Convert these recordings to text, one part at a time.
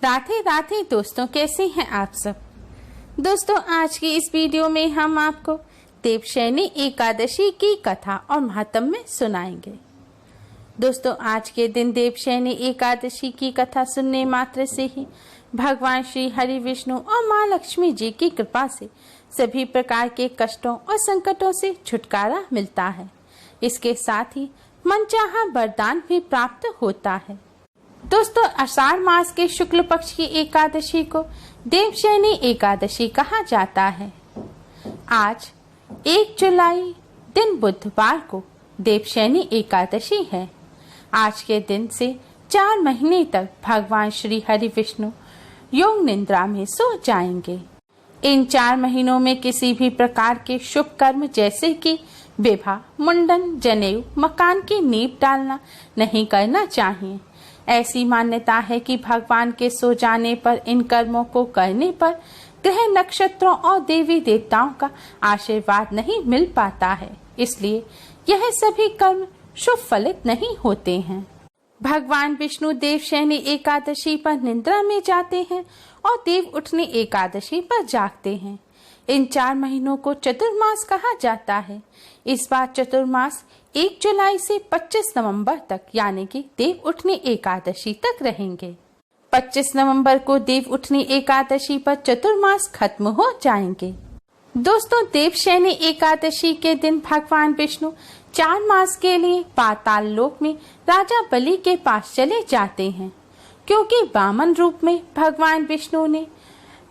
राधे राधे दोस्तों, कैसे हैं आप सब। दोस्तों, आज की इस वीडियो में हम आपको देवशयनी एकादशी की कथा और महात्म्य सुनाएंगे। दोस्तों, आज के दिन देवशयनी एकादशी की कथा सुनने मात्र से ही भगवान श्री हरि विष्णु और माँ लक्ष्मी जी की कृपा से सभी प्रकार के कष्टों और संकटों से छुटकारा मिलता है। इसके साथ ही मनचाहा वरदान भी प्राप्त होता है। दोस्तों, आषाढ़ मास के शुक्ल पक्ष की एकादशी को देवशयनी एकादशी कहा जाता है। आज 1 जुलाई दिन बुधवार को देवशयनी एकादशी है। आज के दिन से 4 महीने तक भगवान श्री हरि विष्णु योग निद्रा में सो जाएंगे। इन 4 महीनों में किसी भी प्रकार के शुभ कर्म जैसे कि विवाह, मुंडन, जनेऊ, मकान की नींव डालना नहीं करना चाहिए। ऐसी मान्यता है कि भगवान के सो जाने पर इन कर्मों को करने पर ग्रह, नक्षत्रों और देवी देवताओं का आशीर्वाद नहीं मिल पाता है, इसलिए यह सभी कर्म शुभ फलित नहीं होते हैं। भगवान विष्णु देवशयनी एकादशी पर निद्रा में जाते हैं और देव उठनी एकादशी पर जागते हैं। इन 4 महीनों को चतुर्मास कहा जाता है। इस बार चतुर्मास 1 जुलाई से 25 नवंबर तक यानी कि देव उठनी एकादशी तक रहेंगे। 25 नवंबर को देव उठनी एकादशी पर चतुर्मास खत्म हो जाएंगे। दोस्तों, देवशयनी एकादशी के दिन भगवान विष्णु 4 मास के लिए पाताल लोक में राजा बलि के पास चले जाते हैं, क्योंकि वामन रूप में भगवान विष्णु ने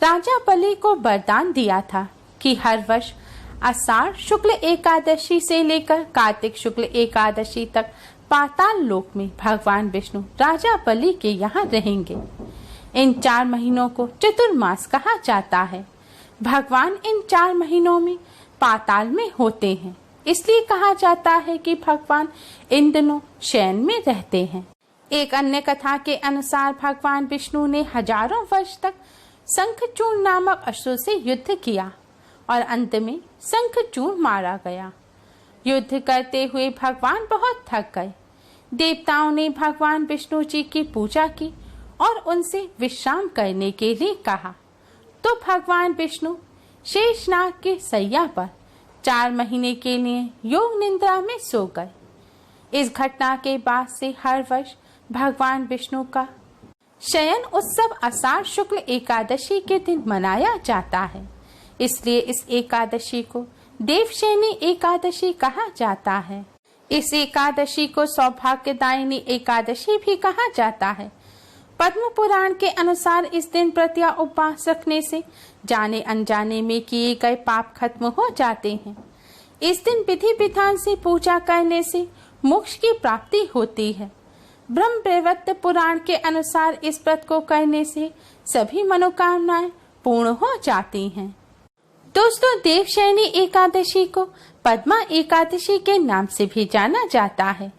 राजा बलि को वरदान दिया था कि हर वर्ष आषाढ़ शुक्ल एकादशी से लेकर कार्तिक शुक्ल एकादशी तक पाताल लोक में भगवान विष्णु राजा बलि के यहाँ रहेंगे। इन 4 महीनों को चतुर्मास कहा जाता है। भगवान इन 4 महीनों में पाताल में होते हैं, इसलिए कहा जाता है कि भगवान इन दिनों शयन में रहते हैं। एक अन्य कथा के अनुसार भगवान विष्णु ने हजारों वर्ष तक शंखचूर्ण नामक असुर से युद्ध किया और अंत में शंखचूर्ण मारा गया। युद्ध करते हुए भगवान बहुत थक गए। देवताओं ने भगवान विष्णु जी की पूजा की और उनसे विश्राम करने के लिए कहा, तो भगवान विष्णु शेषनाग के सैया पर 4 महीने के लिए योग निद्रा में सो गए। इस घटना के बाद से हर वर्ष भगवान विष्णु का शयन उत्सव आषाढ़ शुक्ल एकादशी के दिन मनाया जाता है, इसलिए इस एकादशी को देवशयनी एकादशी कहा जाता है। इस एकादशी को सौभाग्यदायिनी एकादशी भी कहा जाता है। पद्म पुराण के अनुसार इस दिन व्रत या उपवास रखने से जाने अनजाने में किए गए पाप खत्म हो जाते हैं। इस दिन विधि विधान से पूजा करने से मोक्ष की प्राप्ति होती है। ब्रह्म वैवर्त पुराण के अनुसार इस व्रत को करने से सभी मनोकामनाएं पूर्ण हो जाती हैं। दोस्तों, देवशयनी एकादशी को पद्मा एकादशी के नाम से भी जाना जाता है।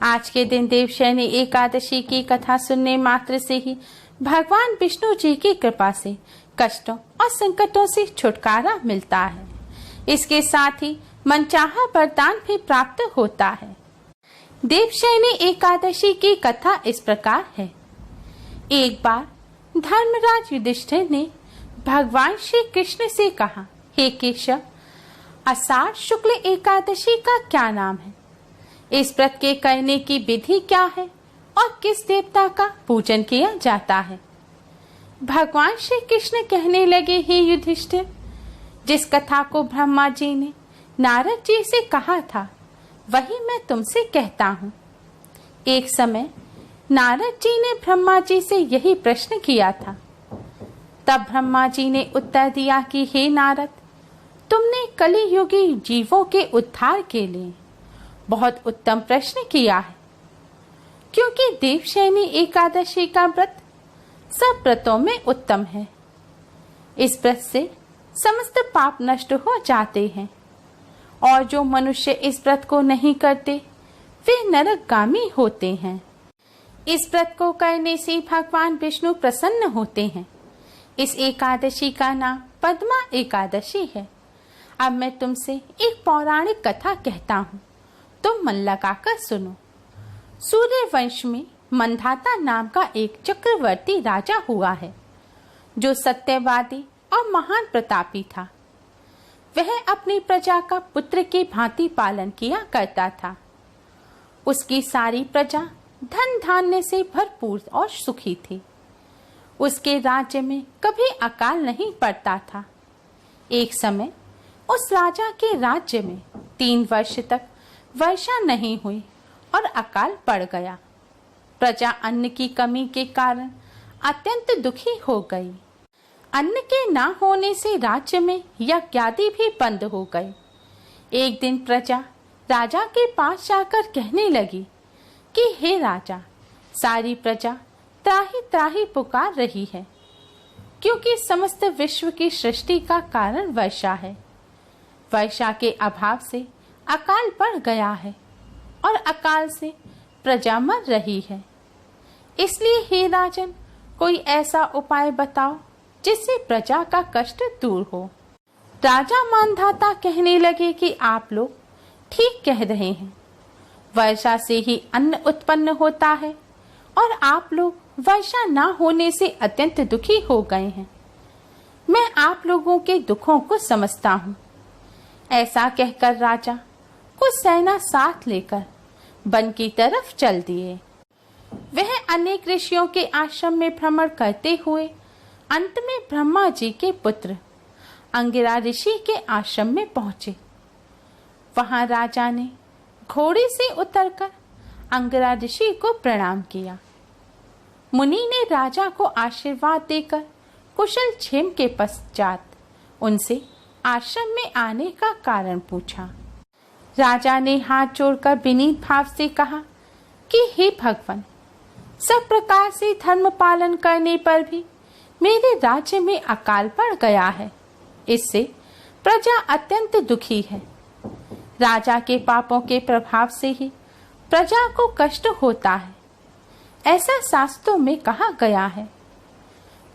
आज के दिन देवशयनी एकादशी की कथा सुनने मात्र से ही भगवान विष्णु जी की कृपा से कष्टों और संकटों से छुटकारा मिलता है। इसके साथ ही मनचाहा वरदान भी प्राप्त होता है। देवशयनी एकादशी की कथा इस प्रकार है। एक बार धर्मराज युधिष्ठिर ने भगवान श्री कृष्ण से कहा, हे केशव, आषाढ़ शुक्ल एकादशी का क्या नाम है? इस व्रत के करने की विधि क्या है और किस देवता का पूजन किया जाता है? भगवान श्री कृष्ण कहने लगे, हे युधिष्ठिर, जिस कथा को ब्रह्मा जी ने नारद जी से कहा था वही मैं तुमसे कहता हूँ। एक समय नारद जी ने ब्रह्मा जी से यही प्रश्न किया था। तब ब्रह्मा जी ने उत्तर दिया कि हे नारद, तुमने कलियुगी जीवों के उद्धार के लिए बहुत उत्तम प्रश्न किया है, क्योंकि देवशयनी एकादशी का व्रत सब व्रतों में उत्तम है। इस व्रत से समस्त पाप नष्ट हो जाते हैं और जो मनुष्य इस व्रत को नहीं करते वे नरकगामी होते हैं। इस व्रत को करने से भगवान विष्णु प्रसन्न होते हैं। इस एकादशी का नाम पद्मा एकादशी है। अब मैं तुमसे एक पौराणिक कथा कहता हूँ, तुम मन लगाकर सुनो। सूर्य वंश में मंधाता नाम का एक चक्रवर्ती राजा हुआ है, जो सत्यवादी और महान प्रतापी था। वह अपनी प्रजा का पुत्र की भांति पालन किया करता था। उसकी सारी प्रजा धन धान्य से भरपूर और सुखी थी। उसके राज्य में कभी अकाल नहीं पड़ता था। एक समय उस राजा के राज्य में 3 वर्ष तक वर्षा नहीं हुई और अकाल पड़ गया। प्रजा अन्न की कमी के कारण अत्यंत दुखी हो गई। अन्न के ना होने से राज्य में यज्ञादि भी बंद हो गए। एक दिन प्रजा राजा के पास जाकर कहने लगी कि हे राजा, सारी प्रजा त्राहि त्राहि पुकार रही है, क्योंकि समस्त विश्व की सृष्टि का कारण वर्षा है। वर्षा के अभाव से अकाल पड़ गया है और अकाल से प्रजा मर रही है। इसलिए हे राजन, कोई ऐसा उपाय बताओ जिससे प्रजा का कष्ट दूर हो। राजा मानधाता कहने लगे कि आप लोग ठीक कह रहे हैं। वर्षा से ही अन्न उत्पन्न होता है और आप लोग वर्षा ना होने से अत्यंत दुखी हो गए हैं। मैं आप लोगों के दुखों को समझता हूँ। ऐसा कहकर राजा कुछ सेना साथ लेकर वन की तरफ चल दिए। वह अनेक ऋषियों के आश्रम में भ्रमण करते हुए अंत में ब्रह्मा जी के पुत्र अंगिरा ऋषि के आश्रम में पहुंचे। वहां राजा ने घोड़े से उतरकर अंगिरा ऋषि को प्रणाम किया। मुनि ने राजा को आशीर्वाद देकर कुशल क्षेम के पश्चात उनसे आश्रम में आने का कारण पूछा। राजा ने हाथ जोड़कर विनीत भाव से कहा कि हे भगवान, सब प्रकार से धर्म पालन करने पर भी मेरे राज्य में अकाल पड़ गया है। इससे प्रजा अत्यंत दुखी है। राजा के पापों के प्रभाव से ही प्रजा को कष्ट होता है, ऐसा शास्त्रों में कहा गया है।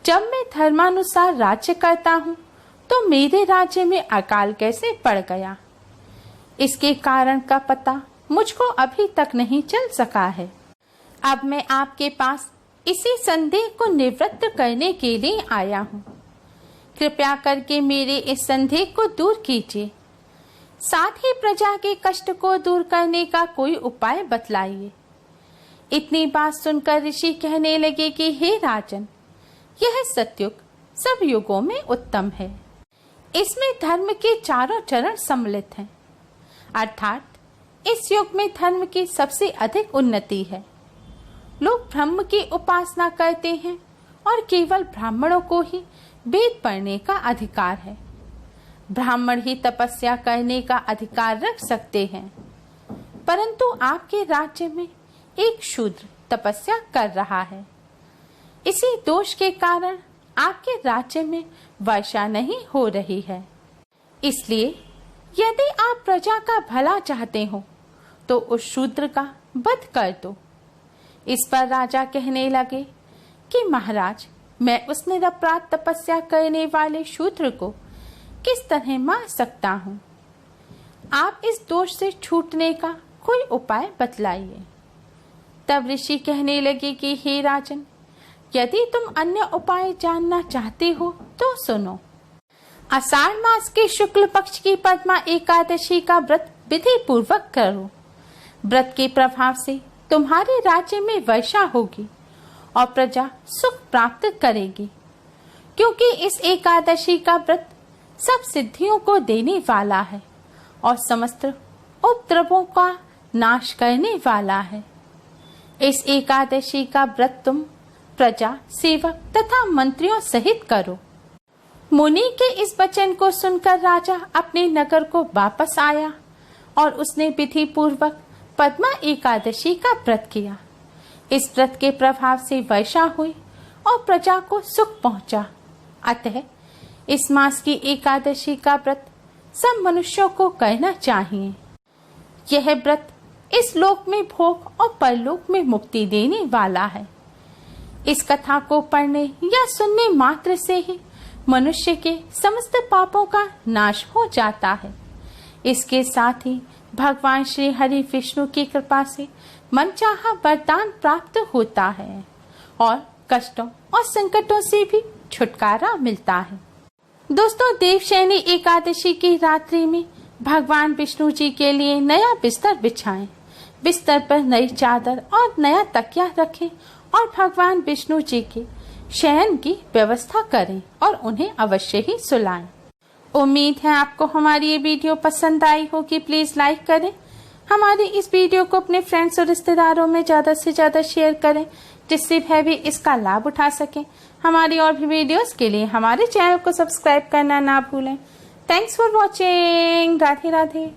जब मैं धर्मानुसार राज्य करता हूँ तो मेरे राज्य में अकाल कैसे पड़ गया, इसके कारण का पता मुझको अभी तक नहीं चल सका है। अब मैं आपके पास इसी संदेह को निवृत्त करने के लिए आया हूँ। कृपया करके मेरे इस संदेह को दूर कीजिए। साथ ही प्रजा के कष्ट को दूर करने का कोई उपाय बतलाइए। इतनी बात सुनकर ऋषि कहने लगे कि हे राजन, यह सतयुग सब युगों में उत्तम है। इसमें धर्म के चारों चरण सम्मिलित हैं, अर्थात इस युग में धर्म की सबसे अधिक उन्नति है। लोग ब्रह्म की उपासना करते हैं और केवल ब्राह्मणों को ही वेद पढ़ने का अधिकार है। ब्राह्मण ही तपस्या करने का अधिकार रख सकते हैं, परंतु आपके राज्य में एक शूद्र तपस्या कर रहा है। इसी दोष के कारण आपके राज्य में वर्षा नहीं हो रही है। इसलिए यदि आप प्रजा का भला चाहते हो तो उस शूद्र का वध कर दो। इस पर राजा कहने लगे कि महाराज, मैं उस निरपराध तपस्या करने वाले शूद्र को किस तरह मार सकता हूँ? आप इस दोष से छूटने का कोई उपाय बतलाइए। तब ऋषि कहने लगे कि हे राजन, यदि तुम अन्य उपाय जानना चाहते हो तो सुनो। आषाढ़ मास के शुक्ल पक्ष की पद्मा एकादशी का व्रत विधि पूर्वक करो। व्रत के प्रभाव से तुम्हारे राज्य में वर्षा होगी और प्रजा सुख प्राप्त करेगी, क्योंकि इस एकादशी का व्रत सब सिद्धियों को देने वाला है और समस्त उपद्रवों का नाश करने वाला है। इस एकादशी का व्रत तुम प्रजा, सेवक तथा मंत्रियों सहित करो। मुनि के इस वचन को सुनकर राजा अपने नगर को वापस आया और उसने विधि पूर्वक पद्मा एकादशी का व्रत किया। इस व्रत के प्रभाव से वर्षा हुई और प्रजा को सुख पहुंचा। अतः इस मास की एकादशी का व्रत सब मनुष्यों को करना चाहिए। यह व्रत इस लोक में भोग और परलोक में मुक्ति देने वाला है। इस कथा को पढ़ने या सुनने मात्र से ही मनुष्य के समस्त पापों का नाश हो जाता है। इसके साथ ही भगवान श्री हरि विष्णु की कृपा से मनचाहा वरदान प्राप्त होता है और कष्टों और संकटों से भी छुटकारा मिलता है। दोस्तों, देवशयनी एकादशी की रात्रि में भगवान विष्णु जी के लिए नया बिस्तर बिछाएं। बिस्तर पर नई चादर और नया तकिया रखें और भगवान विष्णु जी के शयन की व्यवस्था करें और उन्हें अवश्य ही सुलाएं। उम्मीद है आपको हमारी ये वीडियो पसंद आई होगी। प्लीज लाइक करें, हमारी इस वीडियो को अपने फ्रेंड्स और रिश्तेदारों में ज्यादा से ज्यादा शेयर करें, जिससे वह भी इसका लाभ उठा सकें। हमारी और भी वीडियोस के लिए हमारे चैनल को सब्सक्राइब करना ना भूलें। Thanks for watching. Radhe Radhe.